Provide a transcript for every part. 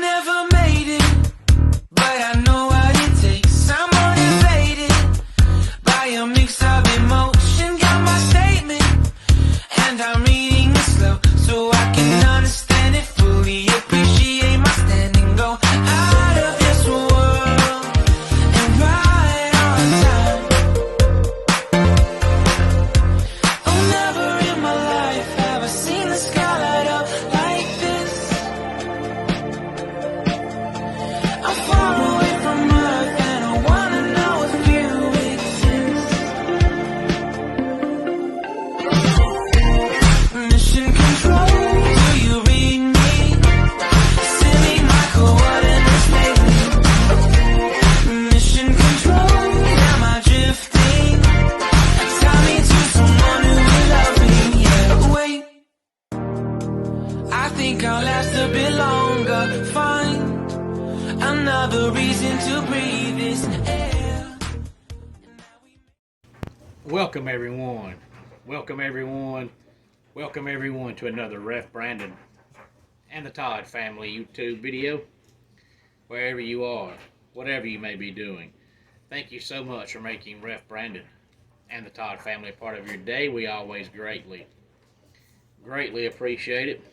never made it, but I know what it takes. I'm motivated by a mix of emotion. Got my statement, and I'm reading it slow so I can understand it fully. Appreciate my standing, go out of this world and right on time. Oh, never in my life have I seen the sky light up like this. I'm far away from Earth and I wanna know if you exist. Mission control, do you read me? Send me my coordinates lately. Mission control, am I drifting? Tie me to someone who will love me, yeah. Wait, I think I'll last a bit longer. Find another reason to breathe this air. Welcome everyone. Welcome everyone. Welcome everyone to another Ref Brandon and the Todd family YouTube video. Wherever you are, whatever you may be doing, thank you so much for making Ref Brandon and the Todd family a part of your day. We always greatly appreciate it.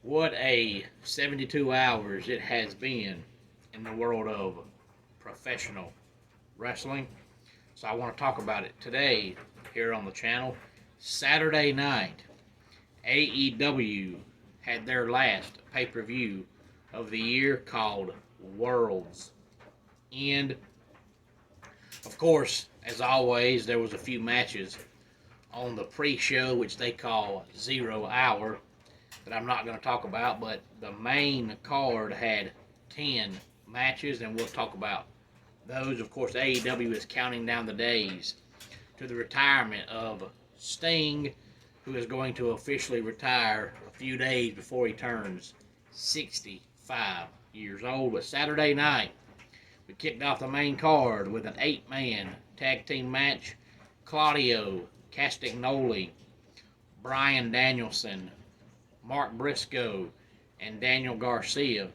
What a 72 hours it has been in the world of professional wrestling. So I want to talk about it today here on the channel. Saturday night, AEW had their last pay-per-view of the year called World's End. Of course, as always, there was a few matches on the pre-show, which they call 0 Hour, that I'm not going to talk about, but the main card had 10 matches, and we'll talk about those. Of course, AEW is counting down the days to the retirement of Sting, who is going to officially retire a few days before he turns 65 years old. But Saturday night, we kicked off the main card with an 8-man tag team match. Claudio Castagnoli, Bryan Danielson, Mark Briscoe, and Daniel Garcia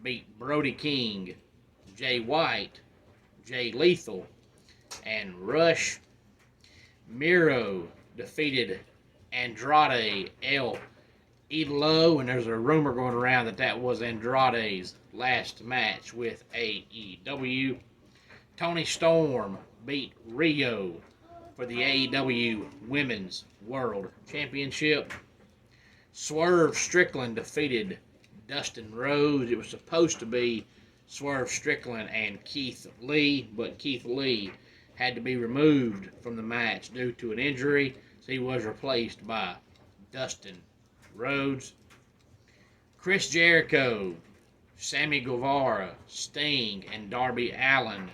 beat Brody King, Jay White, Jay Lethal, and Rush. Miro defeated Andrade El Idolo, and there's a rumor going around that was Andrade's last match with AEW. Toni Storm beat Rio for the AEW Women's World Championship. Swerve Strickland defeated Dustin Rhodes. It was supposed to be Swerve Strickland and Keith Lee, but Keith Lee had to be removed from the match due to an injury, so he was replaced by Dustin Rhodes. Chris Jericho, Sammy Guevara, Sting, and Darby Allin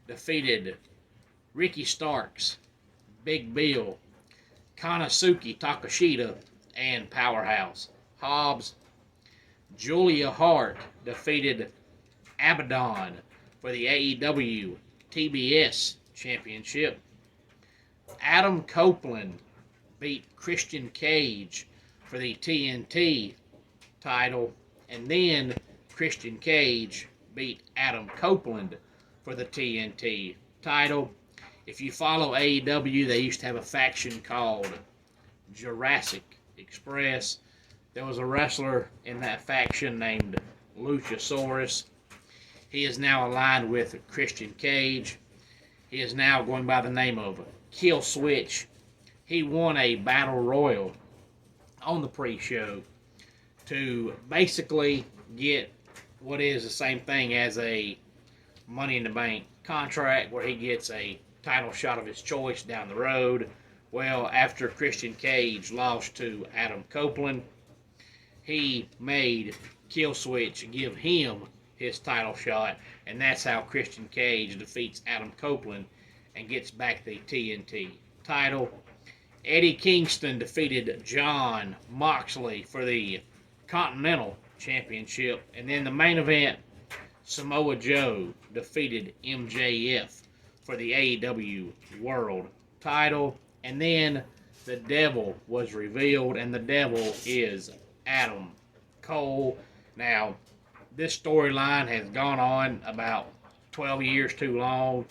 defeated Ricky Starks, Big Bill, Konosuke Takeshita, and Powerhouse Hobbs. Julia Hart defeated Abaddon for the AEW TBS Championship. Adam Copeland beat Christian Cage for the TNT title, and then Christian Cage beat Adam Copeland for the TNT title. If you follow AEW, they used to have a faction called Jurassic Express. There was a wrestler in that faction named Luchasaurus. He is now aligned with Christian Cage. He is now going by the name of Kill Switch. He won a battle royal on the pre-show to basically get what is the same thing as a Money in the Bank contract, where he gets a title shot of his choice down the road. Well, after Christian Cage lost to Adam Copeland, he made Kill Switch give him his title shot, and that's how Christian Cage defeats Adam Copeland and gets back the TNT title. Eddie Kingston defeated Jon Moxley for the Continental Championship, and then the main event, Samoa Joe defeated MJF for the AEW World title, and then the Devil was revealed, and the Devil is Adam Cole. Now, this storyline has gone on about 12 years too long.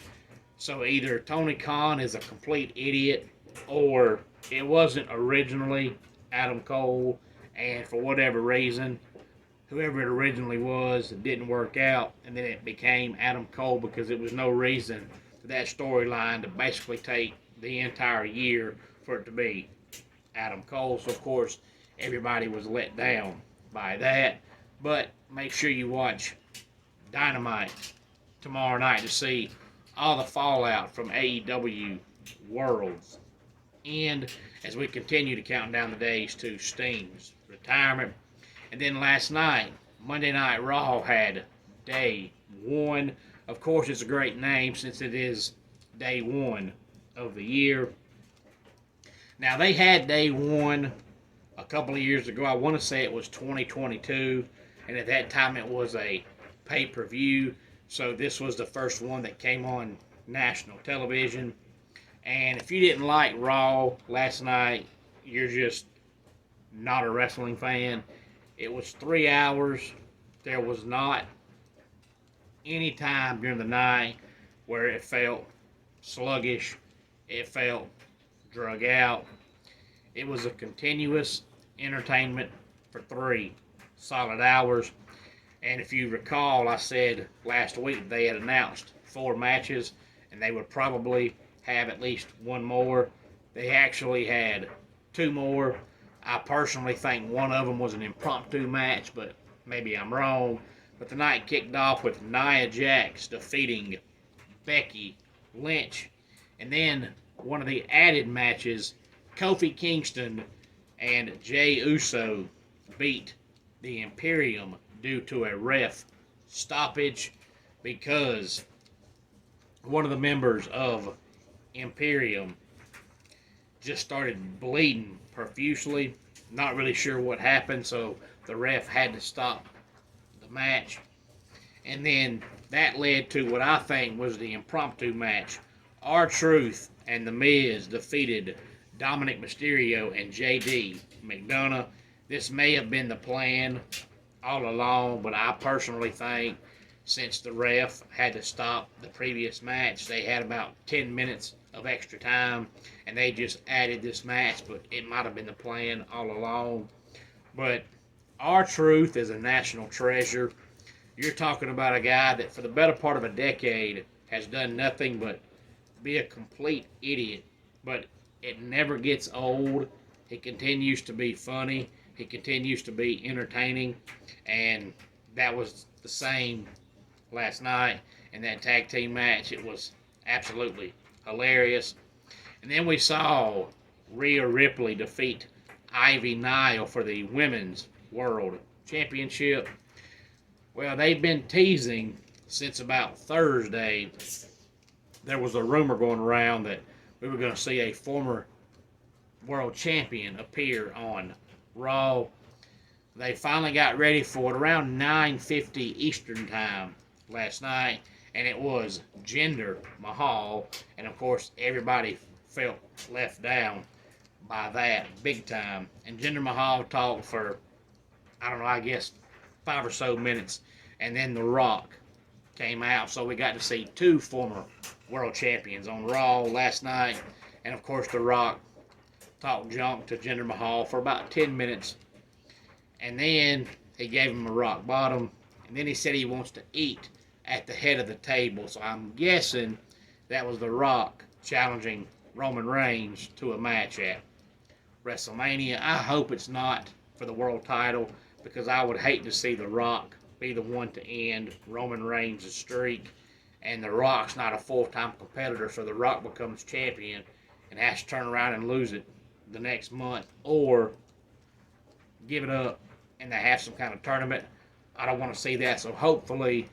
So either Tony Khan is a complete idiot, or it wasn't originally Adam Cole, and for whatever reason, whoever it originally was, it didn't work out, and then it became Adam Cole because there was no reason for that storyline to basically take the entire year for it to be Adam Cole. So, of course, everybody was let down by that. But make sure you watch Dynamite tomorrow night to see all the fallout from AEW Worlds. And as we continue to count down the days to Sting's retirement. And then last night, Monday Night Raw had day one. Of course, it's a great name since it is day one of the year. Now, they had day one a couple of years ago. I want to say it was 2022. And at that time, it was a pay-per-view. So this was the first one that came on national television. And if you didn't like Raw last night, you're just not a wrestling fan. It was 3 hours. There was not any time during the night where it felt sluggish. It felt drug out. It was a continuous entertainment for 3 solid hours. And if you recall, I said last week they had announced 4 matches, and they would probably have at least one more. They actually had 2 more. I personally think one of them was an impromptu match, but maybe I'm wrong. But the night kicked off with Nia Jax defeating Becky Lynch. And then one of the added matches, Kofi Kingston and Jey Uso beat the Imperium due to a ref stoppage because one of the members of Imperium just started bleeding profusely. Not really sure what happened, so the ref had to stop the match. And then that led to what I think was the impromptu match. R-Truth and The Miz defeated Dominic Mysterio and JD McDonough. This may have been the plan all along, but I personally think since the ref had to stop the previous match, they had about 10 minutes of extra time, and they just added this match, but it might have been the plan all along. But R-Truth is a national treasure. You're talking about a guy that for the better part of a decade has done nothing but be a complete idiot, but it never gets old. He continues to be funny. He continues to be entertaining, and that was the same last night in that tag team match. It was absolutely hilarious. And then we saw Rhea Ripley defeat Ivy Nile for the Women's World Championship. Well, they've been teasing since about Thursday. There was a rumor going around that we were going to see a former world champion appear on Raw. They finally got ready for it around 9:50 Eastern Time last night, and it was Jinder Mahal. And of course, everybody felt left down by that big time. And Jinder Mahal talked for, I don't know, I guess 5 or so minutes, and then The Rock came out. So we got to see 2 former world champions on Raw last night. And of course, The Rock talked junk to Jinder Mahal for about 10 minutes. And then he gave him a rock bottom. And then he said he wants to eat at the head of the table. So I'm guessing that was The Rock challenging Roman Reigns to a match at WrestleMania. I hope it's not for the world title, because I would hate to see The Rock be the one to end Roman Reigns' streak. And The Rock's not a full-time competitor, so The Rock becomes champion and has to turn around and lose it the next month, or give it up and they have some kind of tournament. I don't want to see that, so hopefully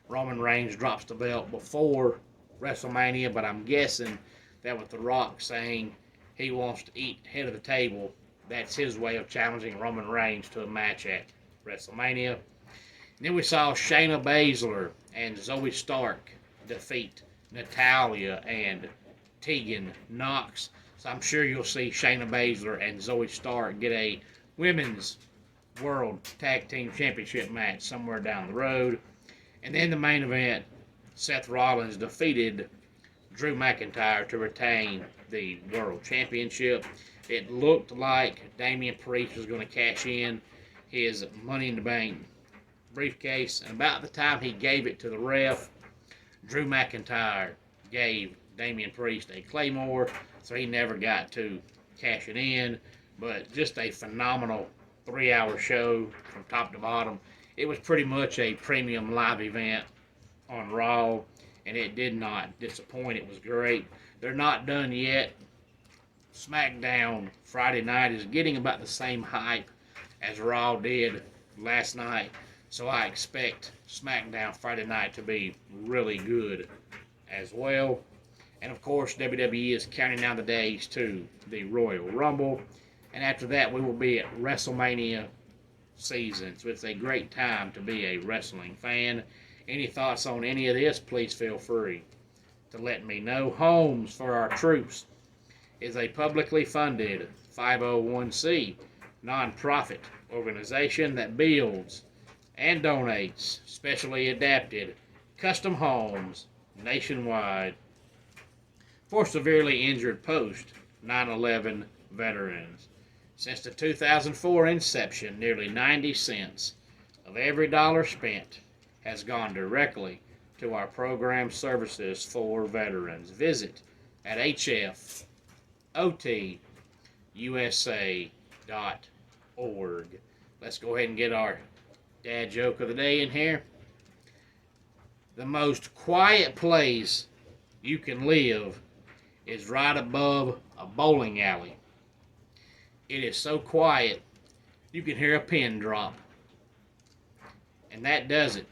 Roman Reigns drops the belt before WrestleMania, but I'm guessing that with The Rock saying he wants to eat head of the table, that's his way of challenging Roman Reigns to a match at WrestleMania. And then we saw Shayna Baszler and Zoe Stark defeat Natalya and Tegan Nox. So I'm sure you'll see Shayna Baszler and Zoe Stark get a women's World Tag Team Championship match somewhere down the road. And then the main event, Seth Rollins defeated Drew McIntyre to retain the World Championship. It looked like Damian Priest was going to cash in his Money in the Bank briefcase, and about the time he gave it to the ref, Drew McIntyre gave Damian Priest a Claymore, so he never got to cash it in. But just a phenomenal 3-hour show from top to bottom. It was pretty much a premium live event on Raw, and it did not disappoint. It was great. They're not done yet. SmackDown Friday night is getting about the same hype as Raw did last night, so I expect SmackDown Friday night to be really good as well. And of course, WWE is counting down the days to the Royal Rumble, and after that we will be at WrestleMania season, so it's a great time to be a wrestling fan. Any thoughts on any of this, please feel free to let me know. Homes for Our Troops is a publicly funded 501c nonprofit organization that builds and donates specially adapted custom homes nationwide for severely injured post 9/11 veterans. Since the 2004 inception, nearly 90 cents of every dollar spent has gone directly to our program services for veterans. Visit at hfotusa.org. Let's go ahead and get our dad joke of the day in here. The most quiet place you can live is right above a bowling alley. It is so quiet you can hear a pin drop. And that does it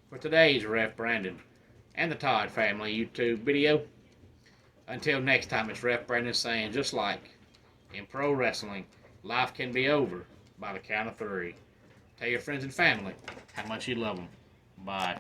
for today's Ref Brandon and the Todd Family YouTube video. Until next time, it's Ref Brandon saying, just like in pro wrestling, life can be over by the count of 3. Tell your friends and family how much you love them. Bye.